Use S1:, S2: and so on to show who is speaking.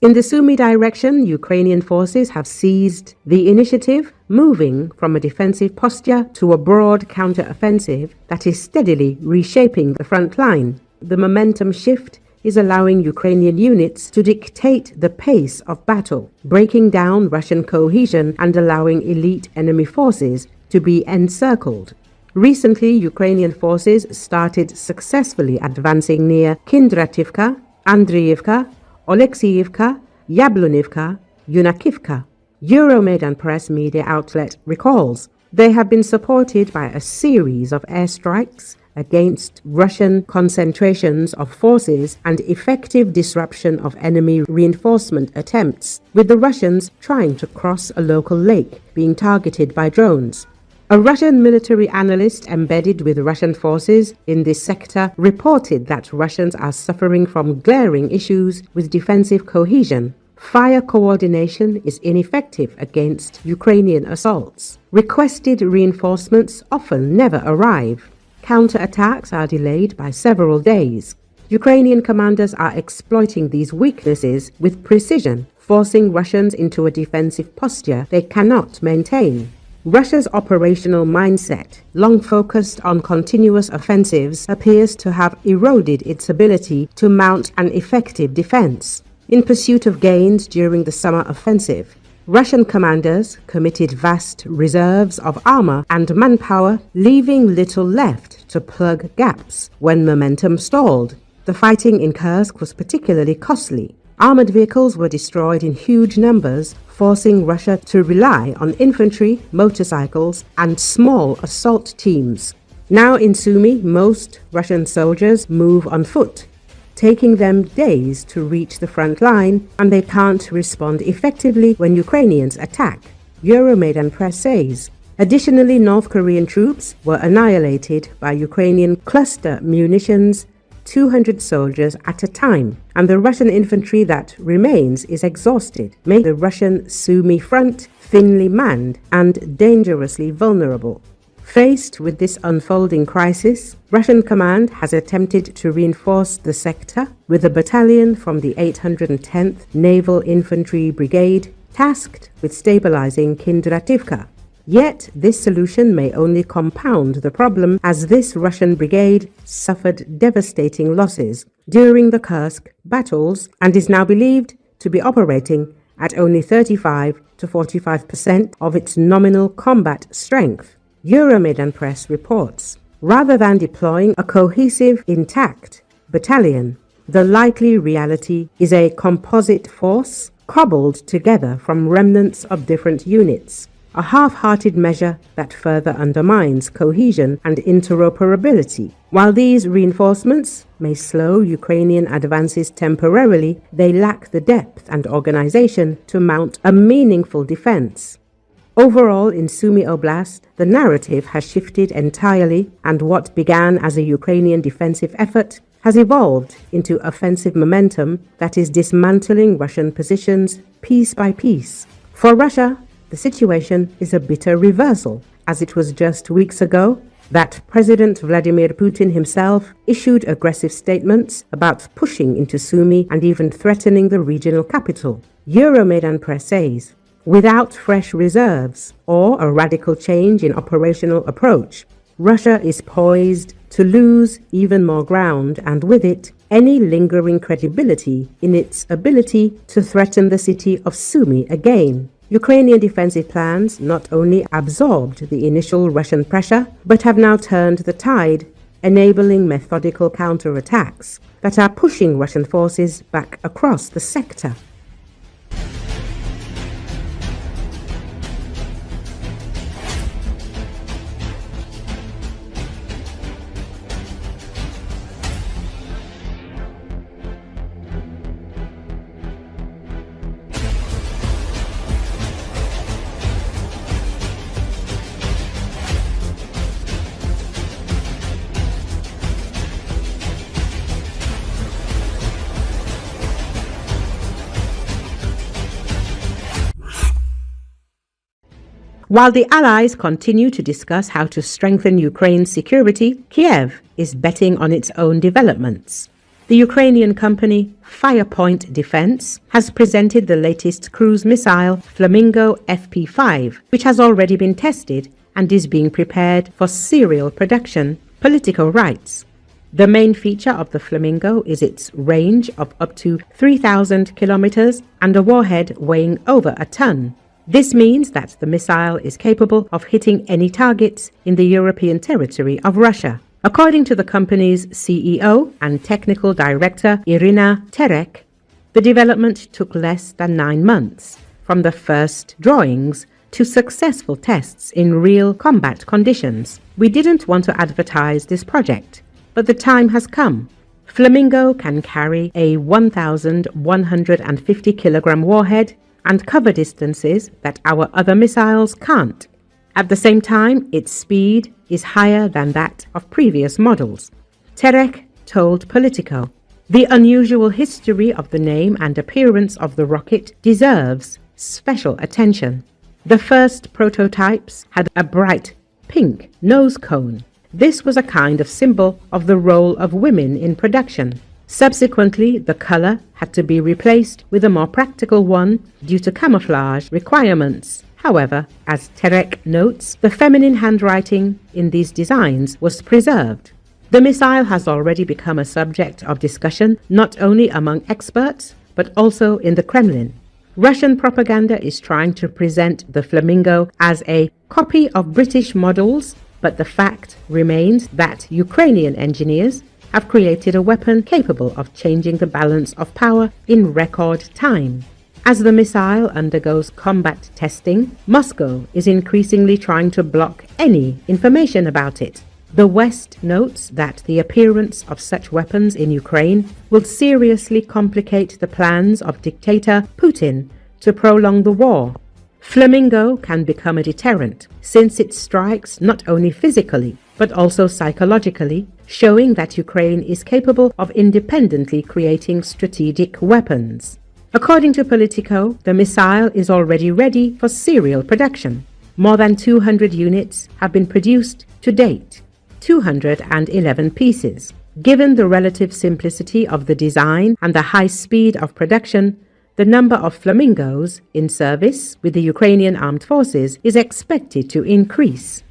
S1: In the Sumy direction, Ukrainian forces have seized the initiative, moving from a defensive posture to a broad counteroffensive that is steadily reshaping the front line. The momentum shift is allowing Ukrainian units to dictate the pace of battle, breaking down Russian cohesion and allowing elite enemy forces to be encircled. Recently, Ukrainian forces started successfully advancing near Kindrativka, Andriivka, Oleksiivka, Yablunivka, Yunakivka. Euromaidan Press media outlet recalls they have been supported by a series of airstrikes against Russian concentrations of forces and effective disruption of enemy reinforcement attempts, with the Russians trying to cross a local lake being targeted by drones. A Russian military analyst embedded with Russian forces in this sector reported that Russians are suffering from glaring issues with defensive cohesion. Fire coordination is ineffective against Ukrainian assaults. Requested reinforcements often never arrive. Counterattacks are delayed by several days. Ukrainian commanders are exploiting these weaknesses with precision, forcing Russians into a defensive posture they cannot maintain. Russia's operational mindset, long focused on continuous offensives, appears to have eroded its ability to mount an effective defense. In pursuit of gains during the summer offensive, Russian commanders committed vast reserves of armor and manpower, leaving little left to plug gaps when momentum stalled. The fighting in Kursk was particularly costly. Armored vehicles were destroyed in huge numbers, forcing Russia to rely on infantry, motorcycles, and small assault teams. Now in Sumy, most Russian soldiers move on foot, taking them days to reach the front line, and they can't respond effectively when Ukrainians attack, Euromaidan Press says. Additionally, North Korean troops were annihilated by Ukrainian cluster munitions, 200 soldiers at a time, and the Russian infantry that remains is exhausted, making the Russian Sumy front thinly manned and dangerously vulnerable. Faced with this unfolding crisis, Russian command has attempted to reinforce the sector with a battalion from the 810th Naval Infantry Brigade tasked with stabilizing Kindrativka. Yet this solution may only compound the problem, as this Russian brigade suffered devastating losses during the Kursk battles and is now believed to be operating at only 35 to 45% of its nominal combat strength. Euromaidan Press reports, rather than deploying a cohesive, intact battalion, the likely reality is a composite force cobbled together from remnants of different units, a half-hearted measure that further undermines cohesion and interoperability. While these reinforcements may slow Ukrainian advances temporarily, they lack the depth and organization to mount a meaningful defense. Overall, in Sumy Oblast, the narrative has shifted entirely, and what began as a Ukrainian defensive effort has evolved into offensive momentum that is dismantling Russian positions piece by piece. For Russia, the situation is a bitter reversal, as it was just weeks ago that President Vladimir Putin himself issued aggressive statements about pushing into Sumy and even threatening the regional capital. Euromaidan Press says, without fresh reserves or a radical change in operational approach, Russia is poised to lose even more ground, and with it, any lingering credibility in its ability to threaten the city of Sumy again. Ukrainian defensive plans not only absorbed the initial Russian pressure, but have now turned the tide, enabling methodical counterattacks that are pushing Russian forces back across the sector. While the Allies continue to discuss how to strengthen Ukraine's security, Kiev is betting on its own developments. The Ukrainian company Firepoint Defense has presented the latest cruise missile Flamingo FP5, which has already been tested and is being prepared for serial production, Politico writes. The main feature of the Flamingo is its range of up to 3,000 kilometers and a warhead weighing over a ton. This means that the missile is capable of hitting any targets in the European territory of Russia. According to the company's CEO and technical director Irina Terek, the development took less than 9 months, from the first drawings to successful tests in real combat conditions. We didn't want to advertise this project, but the time has come. Flamingo can carry a 1,150 kilogram warhead and cover distances that our other missiles can't. At the same time, its speed is higher than that of previous models. Terek told Politico, "The unusual history of the name and appearance of the rocket deserves special attention. The first prototypes had a bright pink nose cone. This was a kind of symbol of the role of women in production. Subsequently, the color had to be replaced with a more practical one due to camouflage requirements. However, as Terek notes, the feminine handwriting in these designs was preserved." The missile has already become a subject of discussion not only among experts, but also in the Kremlin. Russian propaganda is trying to present the Flamingo as a copy of British models, but the fact remains that Ukrainian engineers have created a weapon capable of changing the balance of power in record time. As the missile undergoes combat testing, Moscow is increasingly trying to block any information about it. The West notes that the appearance of such weapons in Ukraine will seriously complicate the plans of dictator Putin to prolong the war. Flamingo can become a deterrent, since it strikes not only physically, but also psychologically, showing that Ukraine is capable of independently creating strategic weapons. According to Politico, the missile is already ready for serial production. More than 200 units have been produced to date, 211 pieces. Given the relative simplicity of the design and the high speed of production, the number of Flamingos in service with the Ukrainian armed forces is expected to increase.